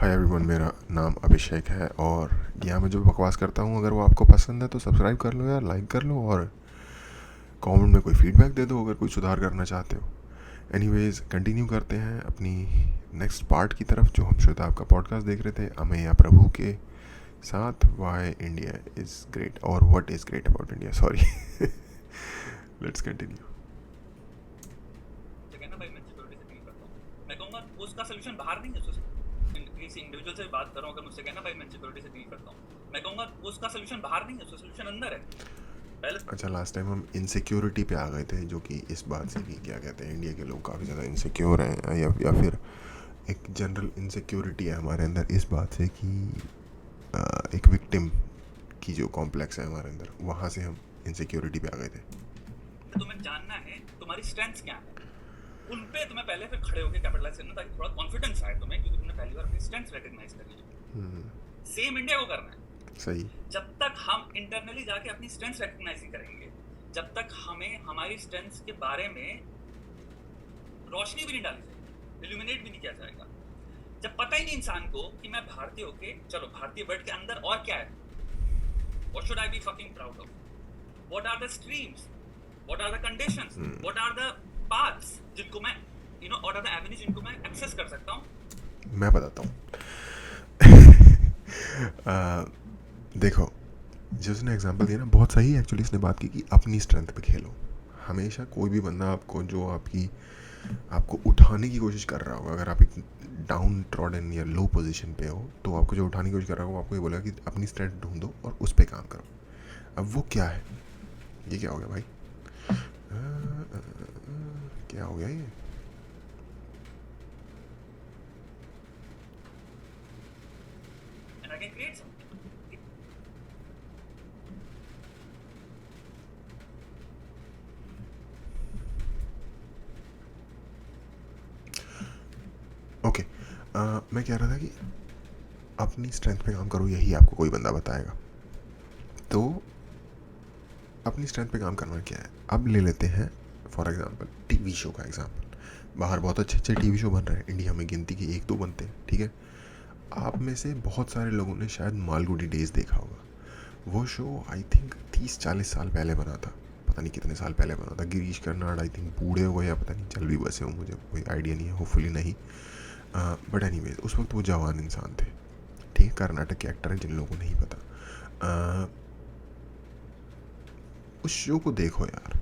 Hi everyone, मेरा नाम अभिषेक है और यहाँ मैं जो बकवास करता हूँ अगर वो आपको पसंद है तो सब्सक्राइब कर लो यार, लाइक कर लो और कमेंट में कोई फीडबैक दे दो अगर कोई सुधार करना चाहते हो। एनीवेज, कंटिन्यू करते हैं अपनी नेक्स्ट पार्ट की तरफ जो हम श्वेता आपका पॉडकास्ट देख रहे थे अमेय या प्रभु के साथ। वाई इंडिया इज़ ग्रेट और what is great about India, sorry. Let's continue. ना भाई, मैं सिक्योरिटी से डील करता हूँ। मैं कहूँगा उसका सोल्यूशन बाहर नहीं है। किसी इंडिविजुअल से बात करो, अगर मुझसे कहना भाई मैं सिक्योरिटी से डील करता हूँ, मैं कहूँगा उसका सोल्यूशन बाहर नहीं है, उसका सोल्यूशन अंदर है। पहले अच्छा, लास्ट टाइम हम इनसिक्योरिटी पे आ गए थे, जो कि इस बात से कि क्या कहते हैं, इंडिया के लोग काफ़ी ज़्यादा इनसिक्योर हैं या फिर एक जनरल इनसिक्योरिटी है हमारे अंदर इस बात से कि एक विक्टिम की जो कॉम्प्लेक्स है हमारे अंदर, वहाँ से हम इनसिक्योरिटी पे आ गए थे। तुम्हें जानना है तुम्हारी स्ट्रेंथ्स क्या है, उन पे तुम्हें पहले फिर खड़े होकर कैपिटलाइज करना, ताकि थोड़ा कॉन्फिडेंस आए तुम्हें, क्योंकि तुमने पहली बार अपनी स्ट्रेंथ्स रिकॉग्नाइज कर ली। सेम इंडिया को करना है। सही। जब तक हम इंटरनली जाके अपनी स्ट्रेंथ्स रिकॉग्नाइज नहीं करेंगे, जब तक हमें हमारी स्ट्रेंथ्स के बारे में रोशनी भी नहीं डाली जाएगी, इल्यूमिनेट भी नहीं किया जाएगा, जब पता ही नहीं इंसान को कि मैं भारतीय होके, चलो भारतीय वर्ड के अंदर और क्या है, what should I be fucking proud of, what are the streams, what are the conditions, what are the paths जिनको मैं what are the avenues जिनको मैं एक्सेस कर सकता हूँ। मैं बताता हूँ। देखो, जो उसने एग्जांपल दिया ना, बहुत सही एक्चुअली इसने बात की कि अपनी स्ट्रेंथ पे खेलो। हमेशा कोई भी बंदा आपको जो आपको उठाने की कोशिश कर रहा होगा, अगर आप एक डाउन ट्रॉडन या लो पोजीशन पे हो तो आपको जो उठाने की कोशिश कर रहा होगा वो आपको ये बोलेगा कि अपनी स्ट्रेंथ ढूंढो और उस पर काम करो। अब वो क्या है, ये क्या हो गया भाई, क्या हो गया ये? And I can create something. Okay, मैं कह रहा था कि अपनी स्ट्रेंथ पे काम करो, यही आपको कोई बंदा बताएगा। तो अपनी स्ट्रेंथ पे काम करना क्या है, अब ले लेते हैं फॉर एग्जांपल टीवी शो का एग्जांपल। बाहर बहुत अच्छे अच्छे टीवी शो बन रहे हैं, इंडिया में गिनती के एक दो बनते हैं, ठीक है। आप में से बहुत सारे लोगों ने शायद मालगुडी डेज देखा होगा। वो शो आई थिंक 30-40 साल पहले बना था, पता नहीं कितने साल पहले बना था। गिरीश कर्नाड आई थिंक बूढ़े हो गए या पता नहीं चल भी बसे हो, मुझे कोई आइडिया नहीं है, होपफुली नहीं। बट एनीवेज, उस वक्त वो जवान इंसान थे, ठीक है। कर्नाटक के एक्टर हैं जिन लोगों को नहीं पता। उस शो को देखो यार,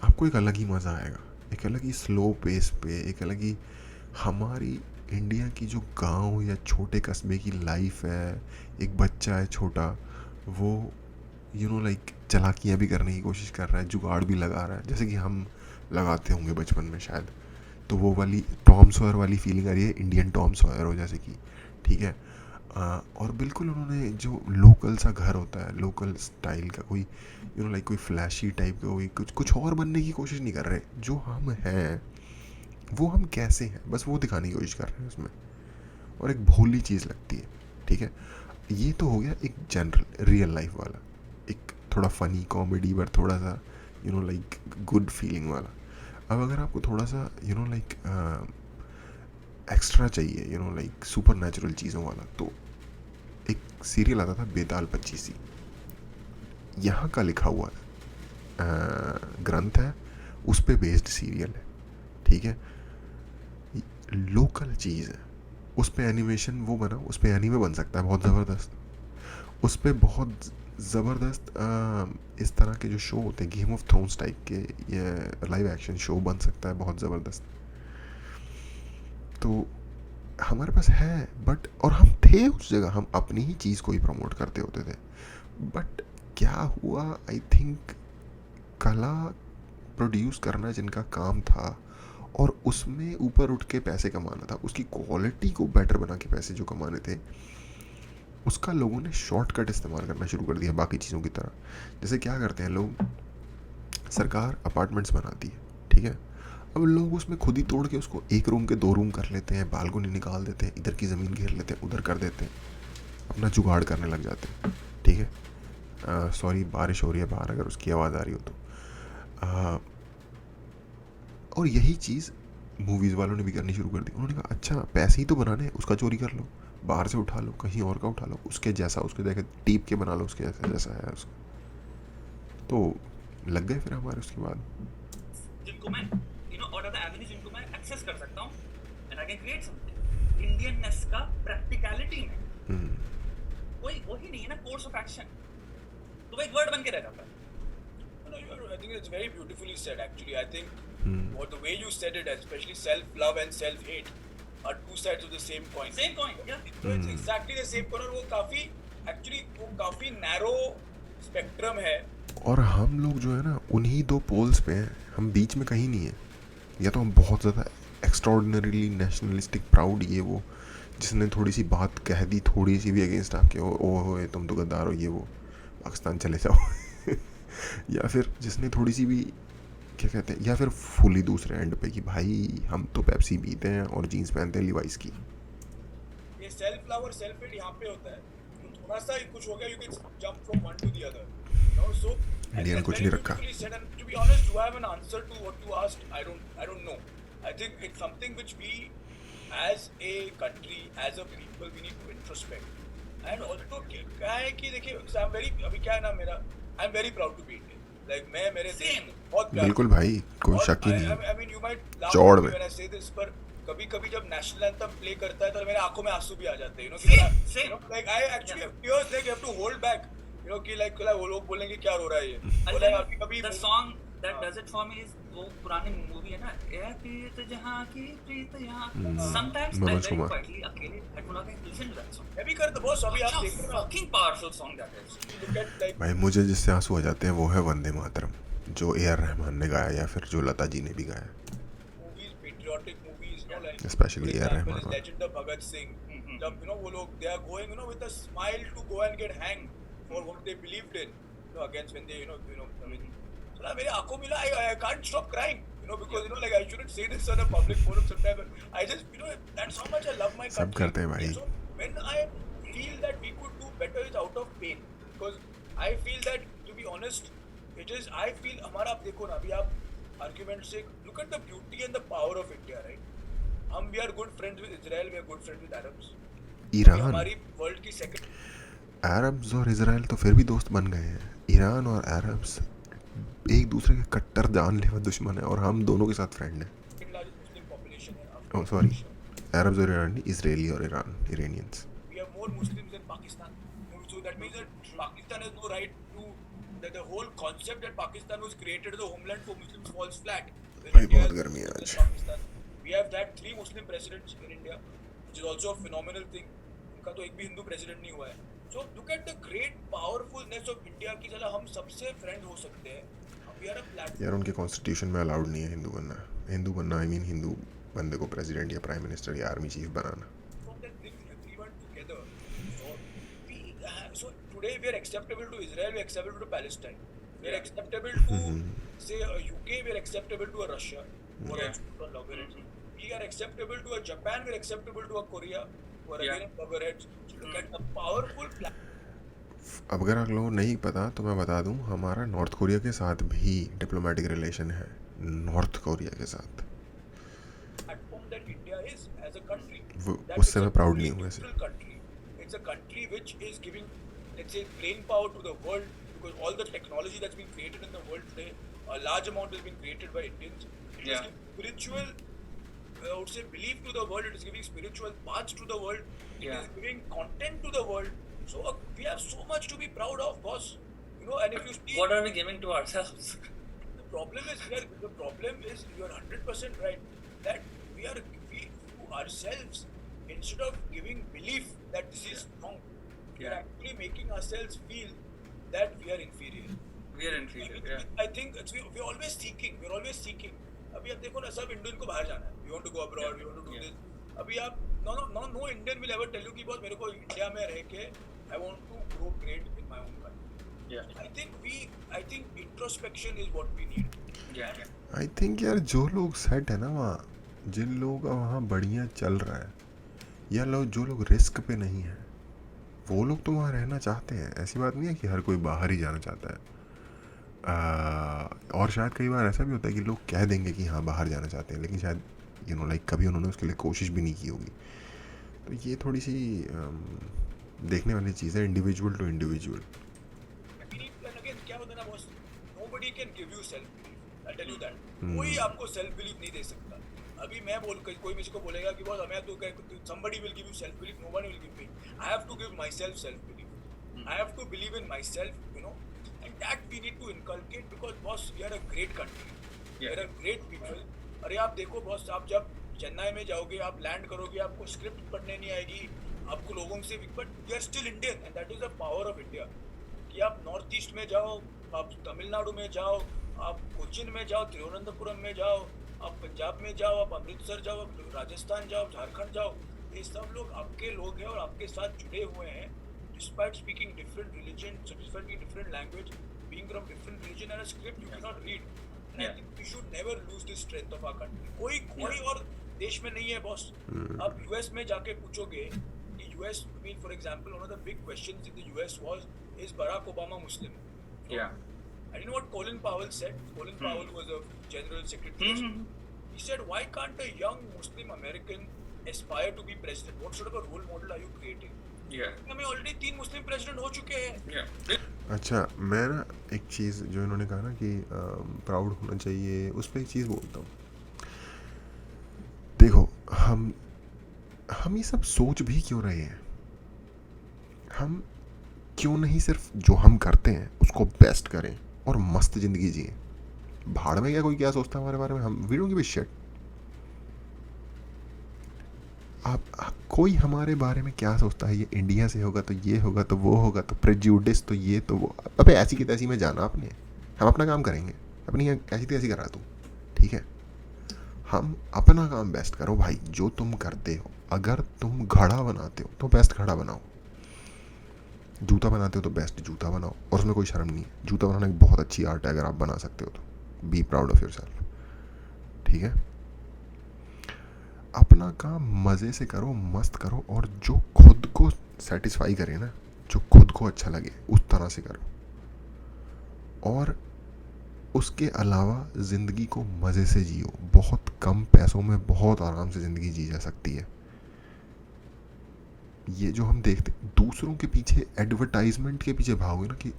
आपको एक अलग ही मज़ा आएगा, एक अलग ही स्लो पेस पे, एक अलग ही हमारी इंडिया की जो गांव या छोटे कस्बे की लाइफ है। एक बच्चा है छोटा, वो लाइक चालाकियाँ भी करने की कोशिश कर रहा है, जुगाड़ भी लगा रहा है, जैसे कि हम लगाते होंगे बचपन में शायद। तो वो वाली टॉम सॉयर वाली फीलिंग आ रही है, इंडियन टॉम सॉयर हो जैसे कि, ठीक है। और बिल्कुल उन्होंने जो लोकल सा घर होता है, लोकल स्टाइल का, कोई लाइक कोई फ्लैशी टाइप का, कोई कुछ और बनने की कोशिश नहीं कर रहे। जो हम हैं वो हम कैसे हैं, बस वो दिखाने की कोशिश कर रहे हैं उसमें, और एक भोली चीज़ लगती है, ठीक है। ये तो हो गया एक जनरल रियल लाइफ वाला, एक थोड़ा फनी कॉमेडी पर थोड़ा सा लाइक गुड फीलिंग वाला। अब अगर आपको थोड़ा सा लाइक एक्स्ट्रा चाहिए, लाइक सुपर नेचुरल चीज़ों वाला, तो एक सीरियल आता था बेताल पच्चीसी, यहाँ का लिखा हुआ ग्रंथ है, उस पे बेस्ड सीरियल है, ठीक है। लोकल चीज़ है, उस पे एनिमेशन वो बना, उस पे एनीमे बन सकता है बहुत ज़बरदस्त। उस पे बहुत ज़बरदस्त इस तरह के जो शो होते हैं, गेम ऑफ थ्रोन्स टाइप के, ये लाइव एक्शन शो बन सकता है बहुत ज़बरदस्त। तो हमारे पास है, बट और हम थे उस जगह, हम अपनी ही चीज़ को ही प्रमोट करते होते थे। बट क्या हुआ, आई थिंक कला प्रोड्यूस करना जिनका काम था और उसमें ऊपर उठ के पैसे कमाना था, उसकी क्वालिटी को बेटर बना के पैसे जो कमाने थे, उसका लोगों ने शॉर्टकट इस्तेमाल करना शुरू कर दिया बाकी चीज़ों की तरह। जैसे क्या करते हैं लोग, सरकार अपार्टमेंट्स बनाती है, ठीक है। अब लोग उसमें खुद ही तोड़ के उसको एक रूम के 2 रूम कर लेते हैं, बालकनी निकाल देते हैं, इधर की ज़मीन घेर लेते हैं, उधर कर देते हैं, अपना जुगाड़ करने लग जाते हैं, ठीक है। सॉरी, बारिश हो रही है बाहर, अगर उसकी आवाज़ आ रही हो तो। और यही चीज़ मूवीज़ वालों ने भी करनी शुरू कर दी। उन्होंने कहा अच्छा पैसे ही तो बनाने हैं, उसका चोरी कर लो, बाहर से उठा लो, कहीं और का उठा लो, उसके जैसा उसके देखे टीप के बना लो, उसके जैसा है उसका। तो लग गए फिर हमारे उसके बाद। जिनको मैं और अदर एवेन्यूज जिनको मैं एक्सेस कर सकता हूँ and I can create something Indianness का प्रैक्टिकलिटी में कोई वही नहीं है ना, कोर्स ऑफ एक्शन तो वो एक वर्ड बन के रह जाता है। No, I think it's very beautifully said. Actually, I think what the way you said it, especially self-love and self-hate, are two sides of the same coin. Same coin या So it's exactly the same coin. और वो काफी narrow spectrum है. और हम लोग जो है ना उन्हीं दो पोल्स पे हैं, हम बीच में कहीं नहीं है। या तो हम बहुत ज़्यादा एक्स्ट्रॉर्डनरीली नेशनलिस्टिक प्राउड, ये वो जिसने थोड़ी सी बात कह दी थोड़ी सी भी अगेंस्ट आपके, ओ तुम तो गद्दार हो, ये वो पाकिस्तान चले जाओ या फिर जिसने थोड़ी सी भी क्या कहते हैं, या फिर फुली दूसरे एंड पे कि भाई हम तो पेप्सी पीते हैं और जीन्स पहनते हैं लिवाइस की। ये self-love और self-hate यहाँ पे होता है. तो थोड़ा सा ही कुछ हो गया, you can jump from one to the other. So I India ने think कुछ very नहीं रखा। beautifully said. And to be honest, do I have an answer to what you asked? I don't know. I think it's something which we, as a country, as a people, we need to introspect. And also क्या है कि देखिए, अभी क्या है ना मेरा, I'm very proud to be Indian. Like मैं मेरे देश Same. को बहुत प्यार बिल्कुल भाई, कोई और शक ही नहीं। I mean, you might laugh Chaur at me में। when I say this, पर कभी-कभी जब नेशनल एंथम प्ले करता है तो मेरे आंखों में आंसू भी आ जाते हैं, Same. like I actually have tears, like you have to hold back, कि like वो लोग बोलेंगे क्या रो रहा है ये, And तो then like कभी the song that does it for me is वो पुरानी मूवी है ना, ए प्रीत जहाँ की प्रीत यहाँ। Sometimes I Manoj very Kumar. quietly अकेले headphone लगा के listen to that song। मैं भी करता बॉस, अभी आप Such a देखो ना, fucking powerful song that is। look at like भाई मुझे जिससे आंसू आ जाते हैं वो है वंदे मातरम, जो ए आर रहमान ने गाया या फिर जो लता जी ने भी गाया, movies, patriotic movies, like Especially for A.R. example, Rahman. Legend of Bhagat Singh, जब वो लोग they are going with a smile to go and get hanged for what they believed in, against when they I mean, so ना मेरे आंखों में I can't stop crying, because like I shouldn't say this on a public forum sometimes, but I just that's how much I love my country. सब करते हैं भाई। So when I feel that we could do better, it's out of pain, because I feel that, to be honest, it is, I feel हमारा, आप देखो ना, अभी आप argument से look at the beauty and the power of India, right? we are good friends with Israel, we are good friends with Arabs. Iran, हमारी world की second, Arabs और इजराइल तो फिर भी दोस्त बन गए हैं। ईरान और अरब्स एक दूसरे के कट्टर जानलेवा दुश्मन है और हम दोनों के साथ फ्रेंड हैं। लार्जेस्ट मुस्लिम पॉपुलेशन है. ओह सॉरी, अरब्स और ईरान नहीं, इजरायली और Iranians. We have more Muslims than Pakistan. So that means that Pakistan has no right to, that the whole concept that Pakistan was created as a homeland for Muslims falls flat. भाई बहुत गर्मी है आज। Pakistan. We have that 3 Muslim presidents in India, which is also a phenomenal thing. उनका तो एक भी Hindu president नहीं हुआ है. So look at the great powerfulness of India की जगह हम सबसे फ्रेंड हो सकते हैं. We are a platform. यार उनके कॉन्स्टिट्यूशन में अलाउड नहीं है हिंदू बनना। हिंदू बनना आई मीन हिंदू बंदे को प्रेसिडेंट या प्राइम मिनिस्टर या army chief banana. That brings everyone together. So today we are acceptable to Israel, we are acceptable to Palestine, we are acceptable to say UK, we are acceptable to a Russia, or a loggerheads. We are acceptable to a Japan, we are acceptable to a Korea, or again loggerheads. So look at the powerful अब अगर आप लोगों को नहीं पता तो मैं बता दूं, हमारा नॉर्थ कोरिया के साथ भी डिप्लोमेटिक रिलेशन है, नॉर्थ कोरिया के साथ। platform that India is as a country. उससे मैं प्राउड नहीं हूँ वैसे। Country. It's a country which is giving, let's say, brain power to the world, because all the technology that's been created in the world today, a large amount has been created by Indians. It is giving spiritual, I would say, belief to the world. It is giving spiritual paths to the world. It is giving content to the world. So we have so much to be proud of, boss. And if you see, What are we giving to ourselves? the problem is you are 100% right, that we to ourselves, instead of giving belief that this is wrong, we are actually making ourselves feel that we are inferior. We are inferior. I think we're always seeking. अभी आप देखो ना, सब Indian को बाहर जाना है. We want to go abroad. We want to do this. अभी आप no Indian will ever tell you कि बहुत मेरे को इंडिया में रह के I want to grow great in my own country. I think introspection is what we need. I think यार जो लोग सेट है ना वहाँ, जिन लोगों का वहाँ बढ़िया चल रहा है, या जो लोग रिस्क पे नहीं है, वो लोग तो वहाँ रहना चाहते हैं। ऐसी बात नहीं है कि हर कोई बाहर ही जाना चाहता है। और शायद कई बार ऐसा भी होता है कि लोग कह देंगे कि हाँ बाहर जाना चाहते हैं, लेकिन शायद लाइक कभी उन्होंने उसके लिए कोशिश भी नहीं की होगी। तो ये थोड़ी सी देखने वाली चीज़ है, individual to individual. We need, and again, क्या होता है ना boss, nobody can give you self belief. I'll tell you that. कोई आपको self belief नहीं दे सकता। अभी मैं कोई मुझको बोलेगा कि बॉस हमें तो somebody will give you self belief, no one will give me. I have to give myself self belief. I have to believe in myself, and that we need to inculcate because boss, we are a great country. We are a great people. अरे आप देखो boss, आप जब चेन्नई में जाओगे, आप land करोगे, आपको स्क्रिप्ट पढ़ने नहीं आएगी, आपको लोगों से, but we are still Indian and that is the power of India. कि आप नॉर्थ ईस्ट में जाओ, आप तमिलनाडु में जाओ, आप कोचिन में जाओ, तिरुवनंतपुरम में जाओ, आप पंजाब में जाओ, आप अमृतसर जाओ, आप राजस्थान जाओ, झारखंड जाओ, ये सब लोग आपके लोग हैं और आपके साथ जुड़े हुए हैं। Despite speaking different religion, despite speaking different language, being from different religion and a script you can not read. And I think we should never lose the strength of our country. कोई और देश में नहीं है boss. आप US में जाके पूछोगे कि US, I mean for example, one of the big questions in the US was, is Barack Obama Muslim? Yeah. And you know what Colin Powell said? Colin Powell was a general secretary. He said, why can't a young Muslim American aspire to be president? What sort of a role model are you creating? Yeah. हमें already 3 मुस्लिम president हो चुके हैं। Yeah. अच्छा, मैं ना एक चीज़ जो इन्होंने कहा ना कि प्राउड होना चाहिए, उस पर एक चीज़ बोलता हूँ। देखो, हम ये सब सोच भी क्यों रहे हैं? हम क्यों नहीं सिर्फ जो हम करते हैं उसको बेस्ट करें और मस्त ज़िंदगी जिए? भाड़ में क्या कोई क्या सोचता है हमारे बारे में, हम we don't give a shit. आप कोई हमारे बारे में क्या सोचता है, ये इंडिया से होगा तो ये होगा तो वो होगा, तो प्रेज्यूडिस तो ये तो वो। अबे ऐसी की तैसी में जाना आपने, हम अपना काम करेंगे, अपनी ऐसी तैसी करा तू, ठीक है? हम अपना काम बेस्ट करो भाई। जो तुम करते हो, अगर तुम घड़ा बनाते हो तो बेस्ट घड़ा बनाओ, जूता बनाते हो तो बेस्ट जूता बनाओ, और उसमें कोई शर्म नहीं है। जूता बनाना एक बहुत अच्छी आर्ट है, अगर आप बना सकते हो तो बी प्राउड ऑफ योरसेल्फ, ठीक है? अपना काम मज़े से करो, मस्त करो, और जो खुद को सेटिस्फाई करे ना, जो खुद को अच्छा लगे उस तरह से करो। और उसके अलावा ज़िंदगी को मज़े से जियो। बहुत कम पैसों में बहुत आराम से ज़िंदगी जी जा सकती है। ये जो हम देखते दूसरों के पीछे, एडवर्टाइजमेंट के पीछे भागोगे ना कि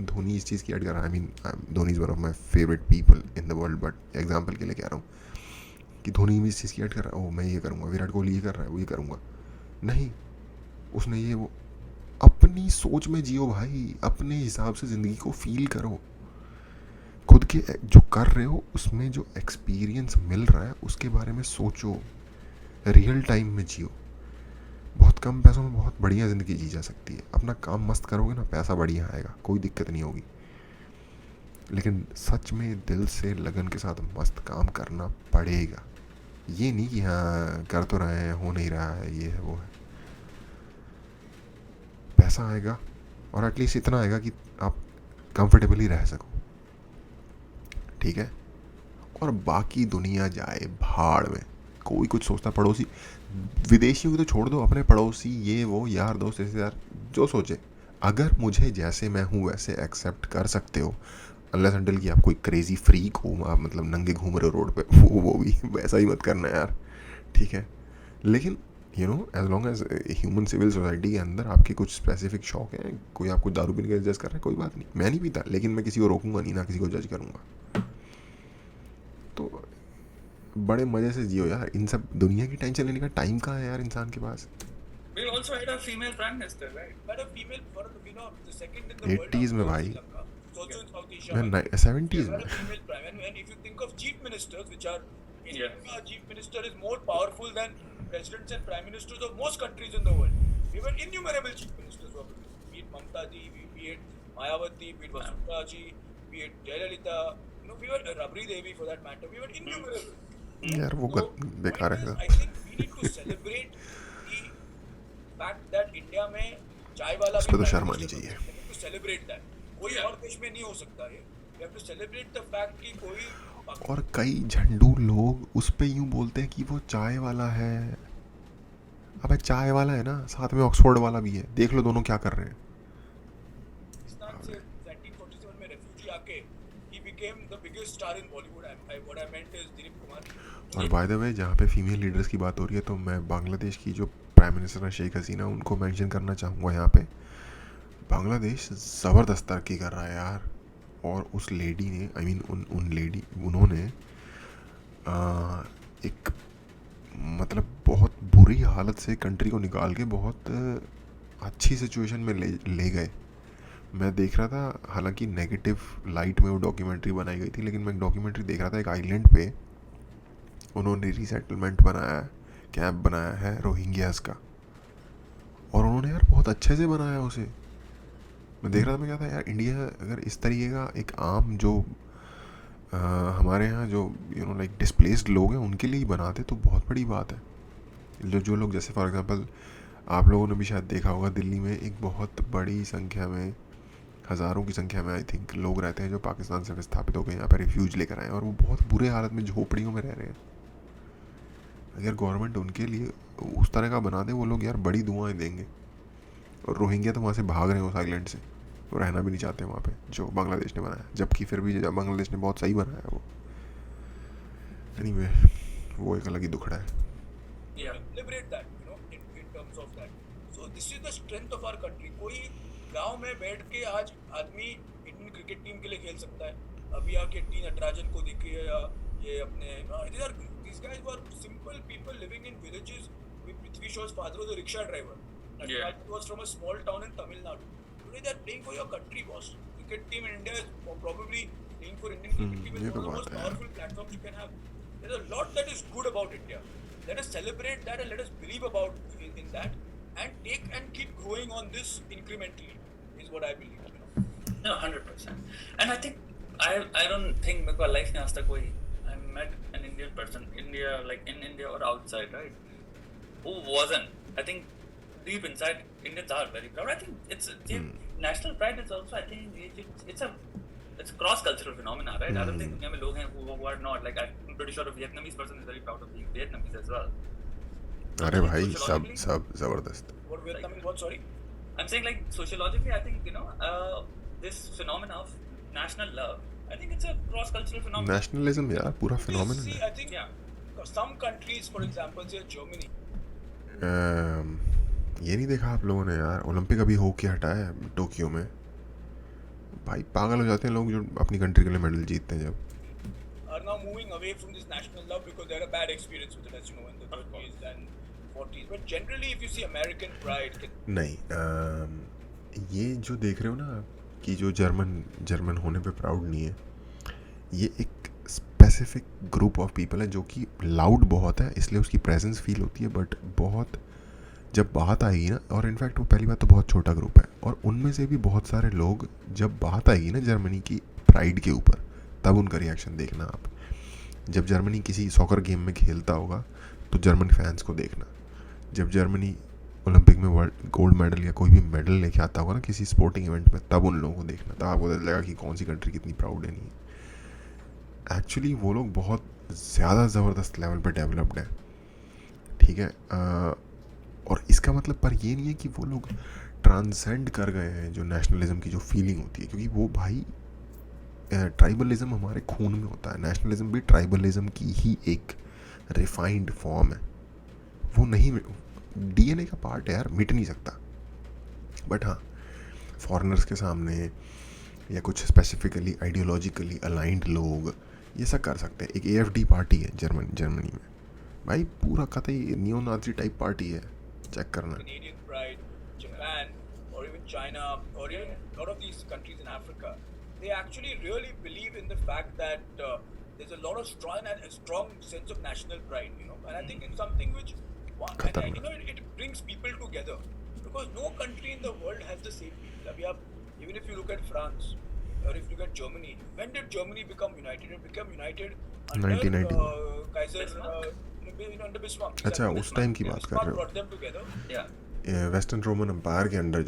धोनी इस चीज़ की ऐड कर रहा है, I mean Dhoni is one of my favourite people in the world, but example के लिए कह रहा हूँ कि धोनी भी इस चीज़ की ऐड कर रहा है, मैं ये करूँगा, विराट कोहली ये कर रहा है, वो ये करूँगा। नहीं, उसने ये वो। अपनी सोच में जियो भाई, अपने हिसाब से ज़िंदगी को फील करो। खुद के जो कर रहे हो उसमें जो एक्सपीरियंस मिल रहा है उसके बारे में सोचो, रियल टाइम में जियो। बहुत कम पैसों में बहुत बढ़िया ज़िंदगी जी जा सकती है। अपना काम मस्त करोगे ना, पैसा बढ़िया आएगा, कोई दिक्कत नहीं होगी। लेकिन सच में दिल से लगन के साथ मस्त काम करना पड़ेगा। ये नहीं कि हाँ कर तो रहे हैं, हो नहीं रहा है, ये है वो है। पैसा आएगा, और एटलीस्ट इतना आएगा कि आप कंफर्टेबली रह सको, ठीक है? और बाकी दुनिया जाए भाड़ में। कोई कुछ सोचता, पड़ोसी विदेशियों की तो छोड़ दो, अपने पड़ोसी ये वो यार दोस्त रिश्तेदार जो सोचे, अगर मुझे जैसे मैं हूँ वैसे एक्सेप्ट कर सकते हो, अनलेस अनटिल कि आप कोई क्रेजी फ्रीक हो, आप मतलब नंगे घूम रहे हो रोड पे, वो भी वैसा ही मत करना यार, ठीक है? लेकिन as long as human civil society के अंदर आपके कुछ स्पेसिफिक शौक हैं, कोई आपको दारू पीने का जज कर रहा है, कोई बात नहीं, मैं नहीं पीता, लेकिन मैं किसी को रोकूंगा नहीं, ना किसी को जज करूँगा। तो बड़े मज़े से जियो यार। इन सब दुनिया की टेंशन लेने का टाइम कहाँ है यार इंसान के पास? We also had a female prime minister, right? But a female, the second in the world. 80s में भाई, Also in South Asia. मैं 70s में। A female prime, and if you think of chief ministers, which are India, chief minister is more powerful than presidents and prime ministers of most countries in the world. We were innumerable chief ministers who are, be it Mamta ji, be it Mayawati, be it Vasudha ji, be it Jayalalitha. We were Rabri Devi for that matter. We were innumerable. यार वो बेकार है। I think we need to celebrate the fact that India में चाय वाला उस पे तो शर्म आनी चाहिए। We need to celebrate that. कोई और देश में नहीं हो सकता है। We have to celebrate the fact कि कोई। और कई झंडू लोग उस पे यूं बोलते हैं कि वो चाय वाला है। अबे चाय वाला है ना, साथ में ऑक्सफोर्ड वाला भी है, देख लो दोनों क्या कर रहे हैं। पाकिस्तान से 1947 में रेफ्यूजी आके he became the biggest biggest star in Bollywood. What I meant is Dilip Kumar. और बाय द वे जहाँ पे फीमेल लीडर्स की बात हो रही है तो मैं बांग्लादेश की जो प्राइम मिनिस्टर है शेख हसीना उनको मेंशन करना चाहूँगा यहाँ पे। बांग्लादेश ज़बरदस्त तरक्की कर रहा है यार। और उस लेडी ने उन्होंने एक मतलब बहुत बुरी हालत से कंट्री को निकाल के बहुत अच्छी सिचुएशन में ले गए। मैं देख रहा था, हालांकि नेगेटिव लाइट में वो डॉक्यूमेंट्री बनाई गई थी, लेकिन मैं एक डॉक्यूमेंट्री देख रहा था एक आइलैंड पे उन्होंने रीसेटलमेंट बनाया है, कैंप बनाया है रोहिंग्यास का, और उन्होंने यार बहुत अच्छे से बनाया उसे। मैं देख रहा था, मैं क्या था यार, इंडिया अगर इस तरीके का एक आम जो हमारे यहाँ जो लाइक डिस्प्लेस्ड लोग हैं उनके लिए ही बनाते तो बहुत बड़ी बात है। जो लोग जैसे फॉर एग्जांपल आप लोगों ने भी शायद देखा होगा, दिल्ली में एक बहुत बड़ी संख्या में, हज़ारों की संख्या में आई थिंक लोग रहते हैं जो पाकिस्तान से विस्थापित होकर यहाँ पर रिफ्यूज लेकर आए और वो बहुत बुरे हालत में झोपड़ियों में रह रहे हैं। अगर गवर्नमेंट उनके लिए उस तरह का बना दे, वो लोग यार बड़ी दुआएं देंगे। और रोहिंग्या तो वहाँ से भाग रहे हैं उस आइलैंड से, वो रहना भी नहीं चाहते वहाँ पे जो बांग्लादेश ने बनाया, जबकि फिर भी बांग्लादेश ने बहुत सही बनाया वो। एनीवे, वो एक अलग ही दुखड़ा है। Liberate that, in terms of that. So this is the strength of our country. कोई गांव में बैठ के आज आदमी इंडियन क्रिकेट टीम के लिए खेल सकता है। अभी आके टी नटराजन को देखिए, या ये अपने these guys were simple people living in villages. Prithvi Shaw's father was a rickshaw driver. Natarajan was from a small town in Tamil Nadu. Today they are playing for your country, boss. Cricket team in India is probably playing for Indian cricket team is one of the most powerful platforms you can have. There's a lot that is good about India. Let us celebrate that and let us believe about in that and take and keep growing on this incrementally is what I believe. No, 100%. And I think I don't think मेरे को life में आज तक कोई I met an Indian person, India like in India or outside, right, who wasn't. I think deep inside Indians are very proud. I think it's national pride is also, I think it's a cross-cultural phenomena, right? I don't think दुनिया में लोग हैं who are not, like I'm pretty sure a Vietnamese person is very proud of being Vietnamese as well. अरे भाई सब जबरदस्त। What Vietnamese? What, sorry? I'm saying like sociologically, I think this phenomena of national love, I think it's a cross-cultural phenomenon. Nationalism यार पूरा phenomenon See, है। I think some countries, for example, say Germany. ये नहीं देखा आप लोगों ने यार, ओलंपिक अभी हो के हटा है टोक्यो में। भाई पागल हो जाते हैं लोग जो अपनी कंट्री के लिए मेडल जीतते हैं जब। Are now moving away from this national love because they had a bad experience with it, as you know, in the 30s and 40s. But generally, if you see American pride, नहीं, ये जो देख रहे हो ना कि जो German होने पे प्राउड नहीं है, ये एक स्पेसिफिक ग्रुप ऑफ पीपल है जो कि लाउड बहुत है, इसलिए उसकी प्रेजेंस फील होती है, बट बहुत जब बात आएगी ना, और इनफैक्ट वो पहली बात तो बहुत छोटा ग्रुप है, और उनमें से भी बहुत सारे लोग जब बात आएगी ना जर्मनी की प्राइड के ऊपर, तब उनका रिएक्शन देखना आप। जब जर्मनी किसी सॉकर गेम में खेलता होगा तो जर्मन फैंस को देखना, जब जर्मनी ओलंपिक में गोल्ड मेडल या कोई भी मेडल लेके आता होगा ना किसी स्पोर्टिंग इवेंट में, तब उन लोगों को देखना, तब आपको पता चलेगा कि कौन सी कंट्री कितनी प्राउड है। नहीं, एक्चुअली वो लोग बहुत ज़्यादा ज़बरदस्त लेवल पे डेवलप्ड है, ठीक है। और इसका मतलब पर ये नहीं है कि वो लोग ट्रांसेंड कर गए हैं जो नेशनलिज्म की जो फीलिंग होती है, क्योंकि वो भाई ट्राइबलिज्म हमारे खून में होता है, नेशनलिज्म भी ट्राइबलिज्म की ही एक रिफाइंड फॉर्म है। वो नहीं, डीएनए का पार्ट है यार, मिट नहीं सकता। बट हाँ, फॉरेनर्स के सामने या कुछ स्पेसिफिकली आइडियोलॉजिकली अलाइंड लोग ये सब कर सकते हैं। एक एएफडी पार्टी है जर्मनी में, भाई पूरा कतई नियो नाजी टाइप पार्टी है, चेक करना। Canadian pride, Japan, or even China, or even a lot of these countries in Africa, they actually really believe in the fact that there's a lot of strong sense of national pride, and I think it's something which, it brings people together, because no country in the world has the same people. Even if you look at France, or if you look at Germany, when did Germany become united? It became united under 1990 Kaiser, under Bismarck. अच्छा, उस time की बात कर रहे हो? brought them together. Yeah. Western Roman Empire के under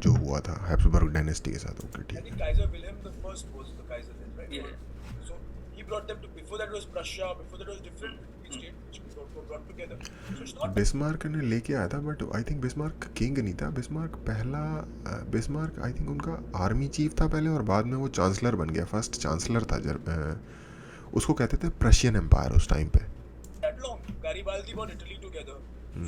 जो हुआ था हैब्सबर्ग डायनेस्टी के साथ। ओके, I ठीक think है। Kaiser Wilhelm the First was the Kaiser then, right? Yeah. So he brought them to. Before that was Prussia. Before that was different. these states which were brought together. So it's not Bismarck ने लेके आया था, but I think Bismarck king नहीं था. Bismarck I think उनका army chief था पहले, और बाद में वो चांसलर बन गया. फर्स्ट चांसलर था उसको कहते थे प्रशियन एम्पायर उस टाइम पे. that long. Garibaldi brought Italy together.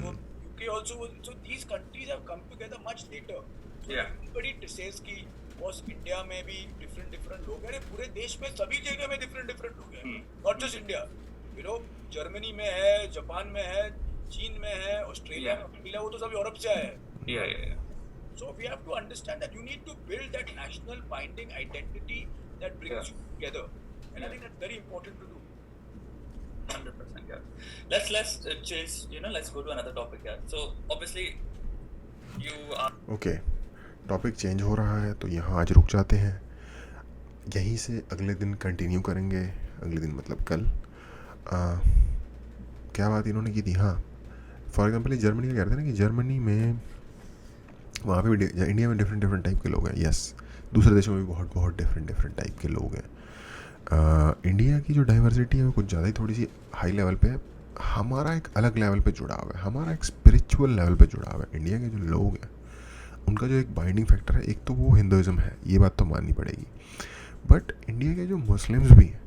So UK also was. So these countries have come together much later. So Yeah. everybody says कि was India में भी different लोग हैं. अरे पूरे देश में सभी जगह में different लोग हैं. Not just India. You know, Germany में है, जापान में है, चीन में है, ऑस्ट्रेलिया Yeah. में मिला, वो तो सब यूरोप से आया है. Yeah. So we have to understand that you need to build that national binding identity that brings Yeah. you together. And I Yeah. think that's very important to do. 100%, yeah. Let's change. Let's go to another topic, yeah. So obviously, you are. Okay, topic change हो रहा है, तो यहाँ आज रुक जाते हैं. यहीं से अगले दिन कंटिन्यू करेंगे. अगले दिन मतलब कल. क्या बात इन्होंने की थी? हाँ, फॉर एग्जांपल जर्मनी का कह रहे थे ना कि जर्मनी में वहाँ पे भी इंडिया में डिफरेंट टाइप के लोग हैं. यस, दूसरे देशों में भी बहुत डिफरेंट टाइप के लोग हैं. इंडिया की जो डाइवर्सिटी है वो कुछ ज़्यादा ही थोड़ी सी हाई लेवल पे है. हमारा एक अलग लेवल पे जुड़ा हुआ है, हमारा एक स्पिरिचुअल लेवल पे जुड़ा हुआ है. इंडिया के जो लोग हैं उनका जो एक बाइंडिंग फैक्टर है, एक तो वो हिंदुज़म है, ये बात तो माननी पड़ेगी. बट इंडिया के जो मुस्लिम्स भी हैं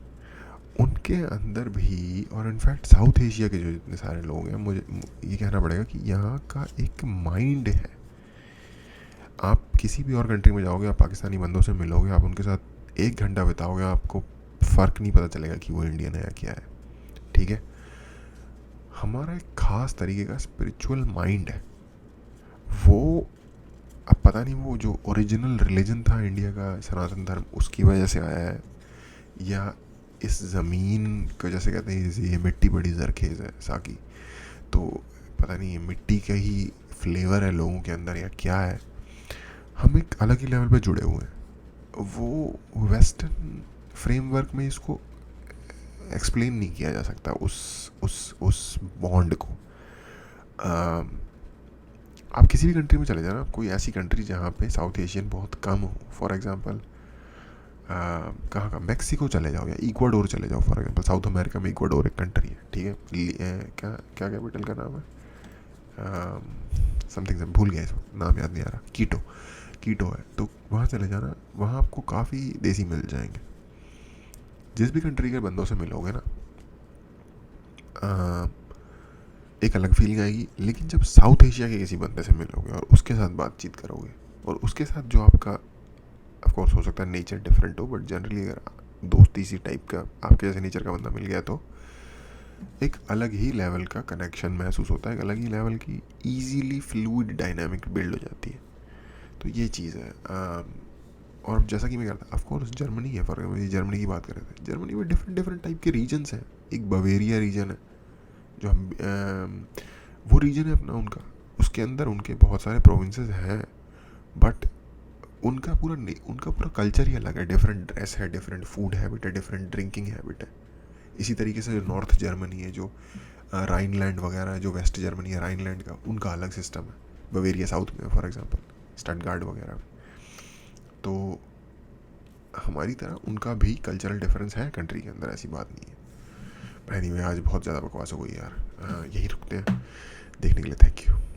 उनके अंदर भी, और इनफैक्ट साउथ एशिया के जो जितने सारे लोग हैं, मुझे ये कहना पड़ेगा कि यहाँ का एक माइंड है. आप किसी भी और कंट्री में जाओगे, आप पाकिस्तानी बंदों से मिलोगे, आप उनके साथ 1 घंटा बिताओगे, आपको फ़र्क नहीं पता चलेगा कि वो इंडियन है या क्या है. ठीक है, हमारा एक ख़ास तरीके का स्पिरिचुअल माइंड है. वो अब पता नहीं वो जो ओरिजिनल रिलीजन था इंडिया का, सनातन धर्म, उसकी वजह से आया है, या इस ज़मीन को जैसे कहते हैं, जैसे ये मिट्टी बड़ी जरखेज़ है साकी, तो पता नहीं ये मिट्टी का ही फ्लेवर है लोगों के अंदर या क्या है. हम एक अलग ही लेवल पे जुड़े हुए हैं. वो वेस्टर्न फ्रेमवर्क में इसको एक्सप्लेन नहीं किया जा सकता, उस बॉन्ड को. आप किसी भी कंट्री में चले जाना, कोई ऐसी कंट्री जहाँ पे साउथ एशियन बहुत कम हो, फॉर एग्जांपल कहाँ का, मैक्सिको चले जाओ या इक्वाडोर चले जाओ. फॉर एग्जांपल साउथ अमेरिका में इक्वाडोर एक कंट्री है. ठीक है, क्या कैपिटल का नाम है, समथिंग से भूल गया, इसको नाम याद नहीं आ रहा. कीटो है. तो वहाँ चले जाना, वहाँ आपको काफ़ी देसी मिल जाएंगे. जिस भी कंट्री के बंदों से मिलोगे ना, एक अलग फीलिंग आएगी. लेकिन जब साउथ एशिया के किसी बंदे से मिलोगे और उसके साथ बातचीत करोगे, और उसके साथ जो आपका, ऑफ कोर्स हो सकता है नेचर डिफरेंट हो, बट जनरली अगर दोस्ती सी टाइप का आपके जैसे नेचर का बंदा मिल गया, तो एक अलग ही लेवल का कनेक्शन महसूस होता है, एक अलग ही लेवल की ईजीली फ्लूइड डायनामिक बिल्ड हो जाती है. तो ये चीज़ है. और जैसा कि मैं कहता, ऑफ कोर्स जर्मनी है, फॉर एग्जाम्पल जर्मनी की बात करें तो जर्मनी में डिफरेंट टाइप के रीजन्स हैं. एक बवेरिया रीजन है जो हम वो रीजन है अपना उनका, उसके अंदर उनके बहुत सारे प्रोविंसेस हैं, बट उनका पूरा कल्चर ही अलग है. डिफरेंट ड्रेस है, डिफरेंट फूड हैबिट है, डिफरेंट ड्रिंकिंग हैबिट है. इसी तरीके से जो नॉर्थ जर्मनी है, जो राइनलैंड वगैरह, जो वेस्ट जर्मनी है राइनलैंड का, उनका अलग सिस्टम है. बवेरिया साउथ में, फॉर एग्जांपल स्टटगार्ड वगैरह में. तो हमारी तरह उनका भी कल्चरल डिफरेंस है कंट्री के अंदर, ऐसी बात नहीं है. एनीवे, आज बहुत ज़्यादा बकवास हो गई यार. यही रुकते हैं. देखने के लिए थैंक यू.